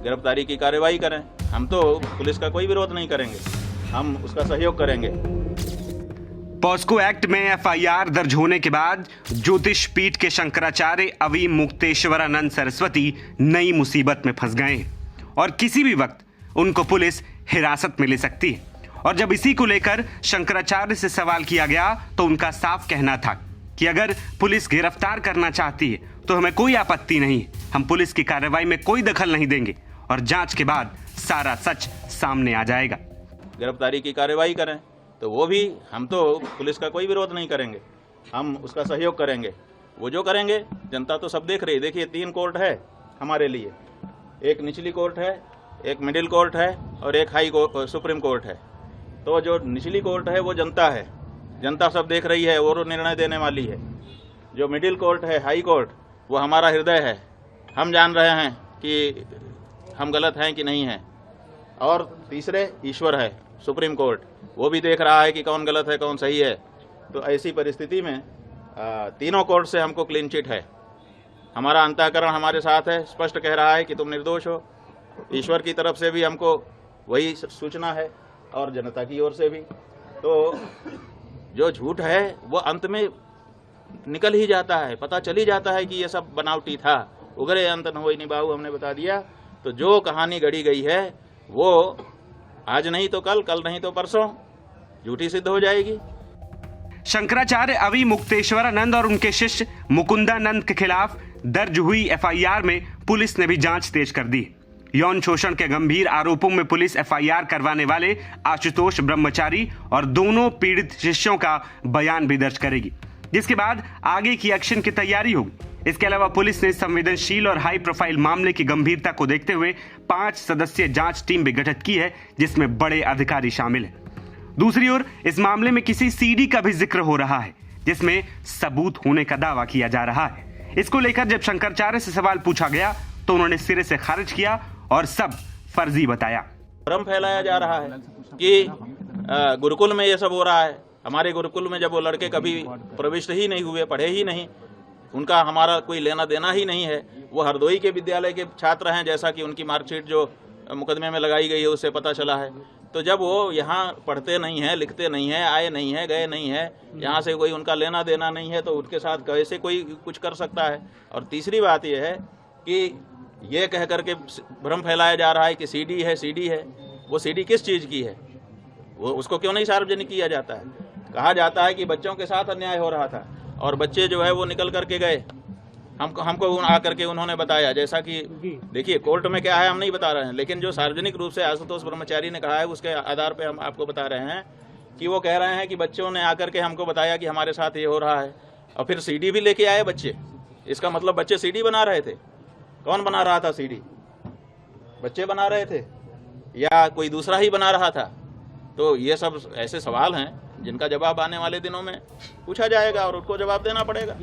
गिरफ्तारी की कार्रवाई करें। हम तो पुलिस का कोई विरोध नहीं करेंगे, हम उसका सहयोग करेंगे। पॉस्को एक्ट में एफआईआर दर्ज होने के बाद ज्योतिष पीठ के शंकराचार्य अवी मुक्तेश्वरानंद सरस्वती नई मुसीबत में फंस गए और किसी भी वक्त उनको पुलिस हिरासत में ले सकती है। और जब इसी को लेकर शंकराचार्य से सवाल किया गया तो उनका साफ कहना था कि अगर पुलिस गिरफ्तार करना चाहती है तो हमें कोई आपत्ति नहीं है, हम पुलिस की कार्रवाई में कोई दखल नहीं देंगे और जांच के बाद सारा सच सामने आ जाएगा। गिरफ्तारी की कार्रवाई करें तो वो भी, हम तो पुलिस का कोई विरोध नहीं करेंगे, हम उसका सहयोग करेंगे। वो जो करेंगे जनता तो सब देख रही है। देखिए 3 कोर्ट है हमारे लिए, एक निचली कोर्ट है, एक मिडिल कोर्ट है और एक हाई कोर्ट सुप्रीम कोर्ट है। तो जो निचली कोर्ट है वो जनता है, जनता सब देख रही है और निर्णय देने वाली है। जो मिडिल कोर्ट है, हाई कोर्ट, वो हमारा हृदय है, हम जान रहे हैं कि हम गलत हैं कि नहीं हैं। और तीसरे ईश्वर है, सुप्रीम कोर्ट, वो भी देख रहा है कि कौन गलत है कौन सही है। तो ऐसी परिस्थिति में तीनों कोर्ट से हमको क्लीन चिट है। हमारा अंतःकरण हमारे साथ है, स्पष्ट कह रहा है कि तुम निर्दोष हो। ईश्वर की तरफ से भी हमको वही सूचना है और जनता की ओर से भी। तो जो झूठ है वो अंत में निकल ही जाता है, पता चल ही जाता है कि ये सब बनावटी था। उगरे अंत न होई निभाऊ, हमने बता दिया। तो जो कहानी गढ़ी गई है वो आज नहीं तो कल, कल नहीं तो परसों झूठी सिद्ध हो जाएगी। शंकराचार्य अवी मुक्तेश्वरानंद और उनके शिष्य मुकुंदानंद के खिलाफ दर्ज हुई एफआईआर में पुलिस ने भी जांच तेज कर दी। यौन शोषण के गंभीर आरोपों में पुलिस एफआईआर करवाने वाले आशुतोष ब्रह्मचारी और दोनों पीड़ित शिष्यों का बयान भी दर्ज करेगी, जिसके बाद आगे की एक्शन की तैयारी होगी। इसके अलावा पुलिस ने संवेदनशील और हाई प्रोफाइल मामले की गंभीरता को देखते हुए 5 सदस्यीय जांच टीम भी गठित की है, जिसमें बड़े अधिकारी शामिल हैं। दूसरी ओर इस मामले में किसी सीडी का भी जिक्र हो रहा है, जिसमें सबूत होने का दावा किया जा रहा है। इसको लेकर जब शंकराचार्य से सवाल पूछा गया तो उन्होंने सिरे से खारिज किया और सब फर्जी बताया। भ्रम फैलाया जा रहा है कि गुरुकुल में ये सब हो रहा है। हमारे गुरुकुल में जब वो लड़के कभी प्रविष्ट ही नहीं हुए, पढ़े ही नहीं, उनका हमारा कोई लेना देना ही नहीं है। वो हरदोई के विद्यालय के छात्र हैं, जैसा कि उनकी मार्कशीट जो मुकदमे में लगाई गई है उससे पता चला है। तो जब वो यहाँ पढ़ते नहीं हैं, लिखते नहीं हैं, आए नहीं हैं, गए नहीं हैं, यहाँ से कोई उनका लेना देना नहीं है, तो उनके साथ कैसे कोई कुछ कर सकता है। और तीसरी बात यह है कि ये कह करके भ्रम फैलाया जा रहा है कि सीडी है, सीडी है। वो सीडी किस चीज़ की है, वो उसको क्यों नहीं सार्वजनिक किया जाता है। कहा जाता है कि बच्चों के साथ अन्याय हो रहा था और बच्चे जो है वो निकल करके गए, हमको आकर के उन्होंने बताया। जैसा कि देखिए कोर्ट में क्या है हम नहीं बता रहे हैं, लेकिन जो सार्वजनिक रूप से आशुतोष ब्रह्मचारी ने कहा है उसके आधार पर हम आपको बता रहे हैं कि वो कह रहे हैं कि बच्चों ने आकर के हमको बताया कि हमारे साथ ये हो रहा है, और फिर सीडी भी लेके आए बच्चे। इसका मतलब बच्चे सीडी बना रहे थे। कौन बना रहा था सीडी? बच्चे बना रहे थे या कोई दूसरा ही बना रहा था? तो ये सब ऐसे सवाल हैं जिनका जवाब आने वाले दिनों में पूछा जाएगा और उनको जवाब देना पड़ेगा।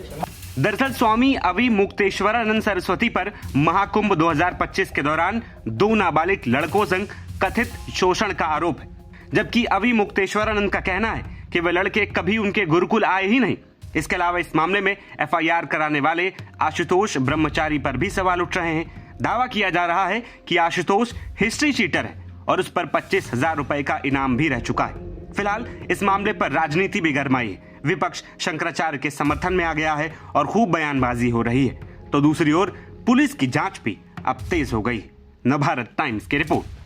दरअसल स्वामी अवी मुक्तेश्वरानंद सरस्वती पर महाकुंभ 2025 के दौरान 2 नाबालिग लड़कों संग कथित शोषण का आरोप है, जबकि अवी मुक्तेश्वरानंद का कहना है कि वे लड़के कभी उनके गुरुकुल आए ही नहीं। इसके अलावा इस मामले में एफआईआर कराने वाले आशुतोष ब्रह्मचारी पर भी सवाल उठ रहे हैं। दावा किया जा रहा है कि आशुतोष हिस्ट्री चीटर है और उस पर 25,000 रुपए का इनाम भी रह चुका है। फिलहाल इस मामले पर राजनीति भी गरमाई है। विपक्ष शंकराचार्य के समर्थन में आ गया है और खूब बयानबाजी हो रही है, तो दूसरी ओर पुलिस की जांच भी अब तेज हो गई। नवभारत टाइम्स की रिपोर्ट।